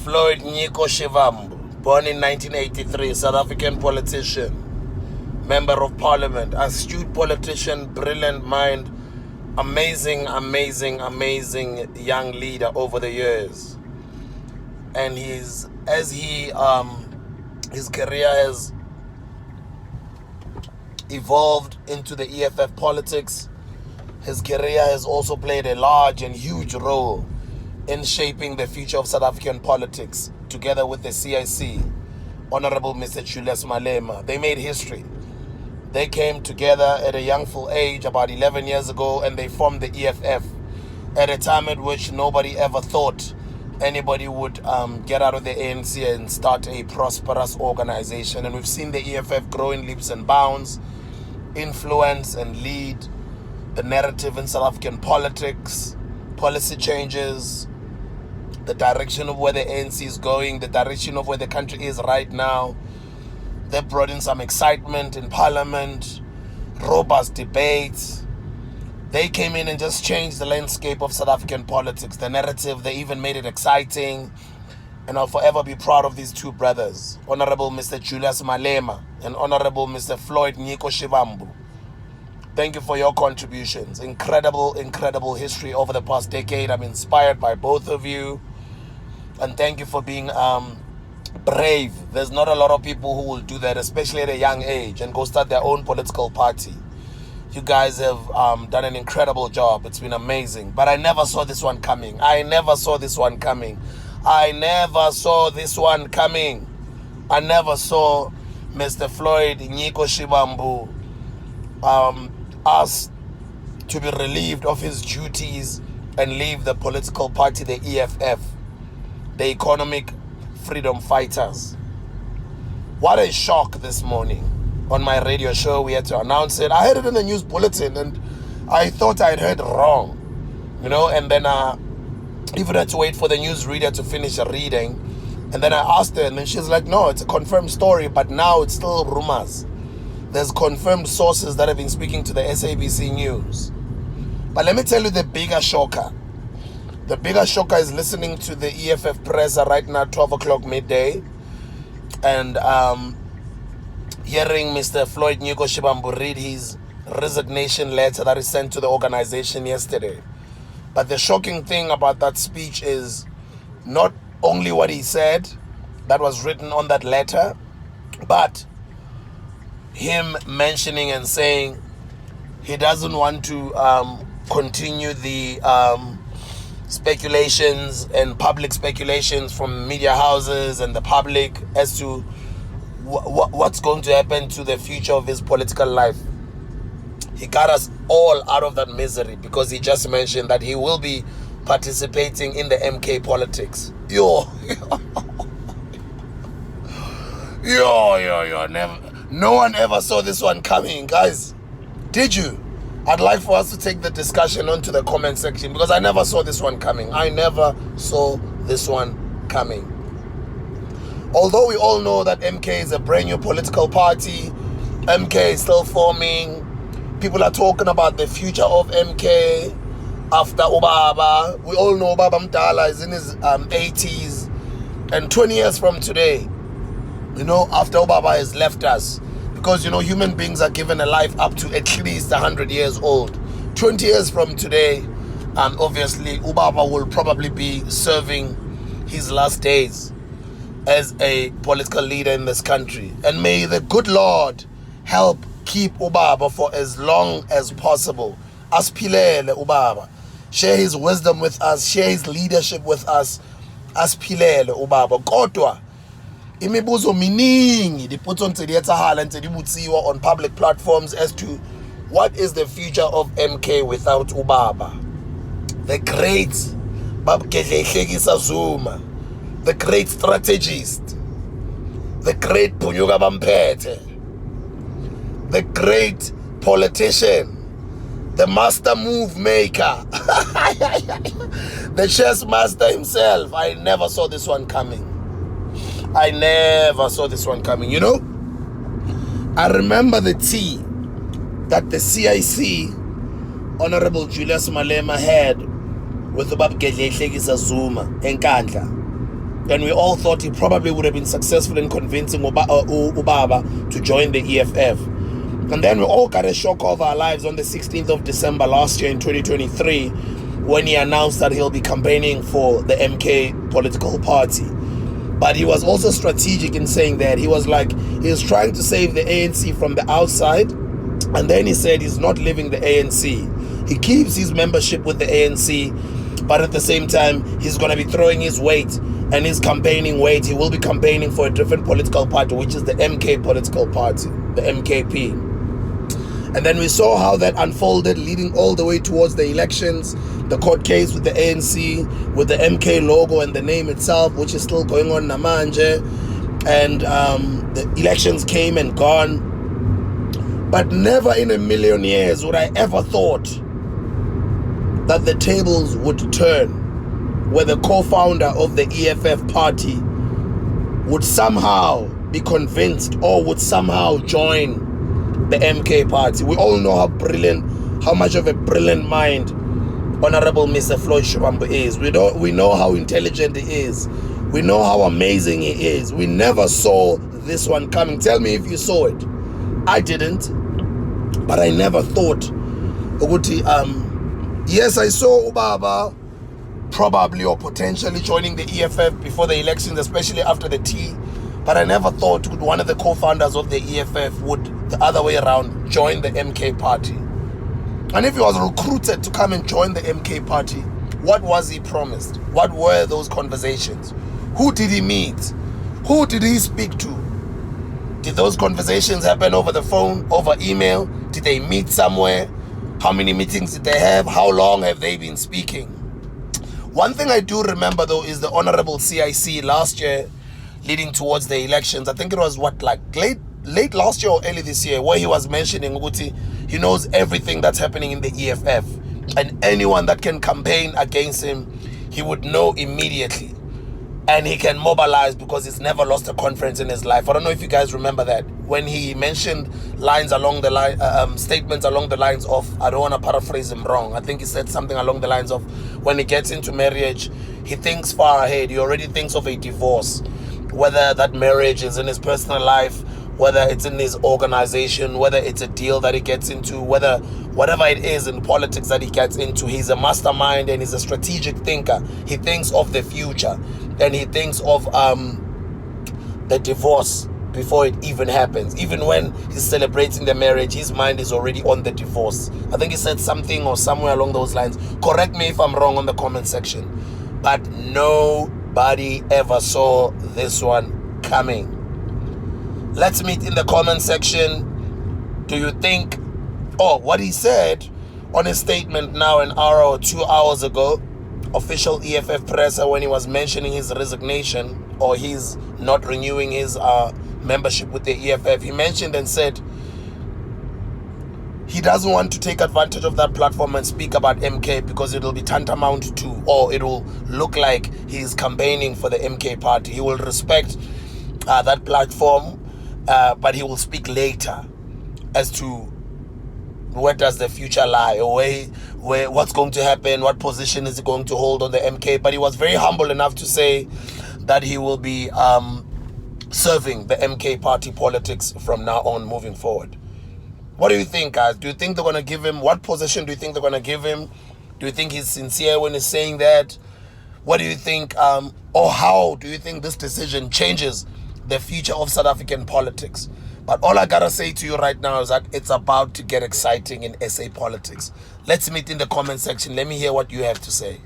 Floyd Shivambu, born in 1983, South African politician, member of parliament, astute politician, brilliant mind, amazing young leader over the years. And his career has evolved into the EFF politics. His career has also played a large and huge role in shaping the future of South African politics, together with the CIC, Honorable Mr. Julius Malema. They made history. They came together at a youngful age about 11 years ago, and they formed the EFF at a time at which nobody ever thought anybody would get out of the ANC and start a prosperous organization. And we've seen the EFF grow in leaps and bounds, influence and lead the narrative in South African politics, policy changes, the direction of where the ANC is going, the direction of where the country is right now. They brought in some excitement in parliament, robust debates. They came in and just changed the landscape of South African politics, the narrative. They even made it exciting. And I'll forever be proud of these two brothers, Honorable Mr. Julius Malema and Honorable Mr. Floyd Shivambu. Thank you for your contributions. Incredible history over the past decade. I'm inspired by both of you. And thank you for being brave. There's not a lot of people who will do that, especially at a young age, and go start their own political party. You guys have done an incredible job. It's been amazing. But I never saw this one coming. I never saw this one coming. I never saw Mr. Floyd Shivambu asked to be relieved of his duties and leave the political party, the EFF, the Economic Freedom Fighters. What a shock this morning. On my radio show, we had to announce it. I heard it in the news bulletin, and I thought I'd heard wrong, and then I even had to wait for the newsreader to finish reading. And then I asked her, and then she's like, no, it's a confirmed story, but now it's still rumors. There's confirmed sources that have been speaking to the SABC News. But let me tell you the bigger shocker. The bigger shocker is listening to the EFF presser right now, 12 o'clock midday, and hearing Mr. Floyd Shivambu read his resignation letter that he sent to the organization yesterday. But the shocking thing about that speech is not only what he said that was written on that letter, but him mentioning and saying he doesn't want to continue the speculations and public speculations from media houses and the public as to what's going to happen to the future of his political life. He got us all out of that misery because he just mentioned that he will be participating in the MK politics. No one ever saw this one coming, guys. Did you? I'd like for us to take the discussion onto the comment section, because I never saw this one coming. Although we all know that MK is a brand new political party, MK is still forming. People are talking about the future of MK after Obaba. We all know Obaba Mdala is in his 80s. And 20 years from today, after Obaba has left us, because, human beings are given a life up to at least 100 years old. 20 years from today, obviously, Obaba will probably be serving his last days as a political leader in this country. And may the good Lord help keep Obaba for as long as possible. Aspilele Obaba. Share his wisdom with us. Share his leadership with us. Aspilele Obaba. Kodwa imibuzo miningi dipotso ntse di etsahala ntse di butsiwa on public platforms as to what is the future of MK without Ubaba. The great Zuma, the great strategist, the great Punyuka Bampete, the great politician, the master move maker, the chess master himself. I never saw this one coming. I remember the tea that the CIC, Honorable Julius Malema, had with Zuma in Kandla. And we all thought he probably would have been successful in convincing Ubaba to join the EFF. And then we all got a shock of our lives on the 16th of December last year in 2023 when he announced that he'll be campaigning for the MK political party. But he was also strategic in saying that. He was trying to save the ANC from the outside. And then he said he's not leaving the ANC. He keeps his membership with the ANC, but at the same time, he's going to be throwing his weight and his campaigning weight. He will be campaigning for a different political party, which is the MK political party, the MKP. And then we saw how that unfolded, leading all the way towards the elections, the court case with the ANC, with the MK logo and the name itself, which is still going on namanje. And the elections came and gone. But never in a million years would I ever thought that the tables would turn, where the co-founder of the EFF party would somehow be convinced or would somehow join the MK party. We all know how much of a brilliant mind Honorable Mr. Floyd Shivambu is. We know how intelligent he is. We know how amazing he is. We never saw this one coming. Tell me if you saw it. I didn't, but I never thought. Yes, I saw Ubaba probably or potentially joining the EFF before the elections, especially after the T. But I never thought one of the co-founders of the EFF would, the other way around, join the MK party. And if he was recruited to come and join the MK party, what was he promised? What were those conversations? Who did he meet? Who did he speak to? Did those conversations happen over the phone, over email? Did they meet somewhere? How many meetings did they have? How long have they been speaking? One thing I do remember though is the Honorable CIC last year, leading towards the elections. I think it was late last year or early this year, where he was mentioning Uguti, he knows everything that's happening in the EFF, and anyone that can campaign against him, he would know immediately, and he can mobilize because he's never lost a conference in his life. I don't know if you guys remember that when he mentioned statements along the lines of, I don't want to paraphrase him wrong, I think he said something along the lines of, when he gets into marriage, he thinks far ahead. He already thinks of a divorce, whether that marriage is in his personal life, whether it's in his organization, whether it's a deal that he gets into, whatever it is in politics that he gets into. He's a mastermind and he's a strategic thinker. He thinks of the future, and he thinks of the divorce before it even happens. Even when he's celebrating the marriage, his mind is already on the divorce. I think he said something or somewhere along those lines. Correct me if I'm wrong on the comment section. But nobody ever saw this one coming. Let's meet in the comment section. Do you think, what he said on his statement now an hour or 2 hours ago, official EFF presser, when he was mentioning his resignation or he's not renewing his membership with the EFF, he mentioned and said he doesn't want to take advantage of that platform and speak about MK because it'll be tantamount to, or it will look like he's campaigning for the MK party. He will respect that platform, but he will speak later as to where does the future lie, or where what's going to happen, what position is he going to hold on the MK. But he was very humble enough to say that he will be serving the MK party politics from now on moving forward. What do you think, guys? Do you think they're going to give him, what position do you think they're going to give him? Do you think he's sincere when he's saying that? What do you think, or how do you think this decision changes the future of South African politics? But all I gotta say to you right now is that it's about to get exciting in SA politics. Let's meet in the comment section. Let me hear what you have to say.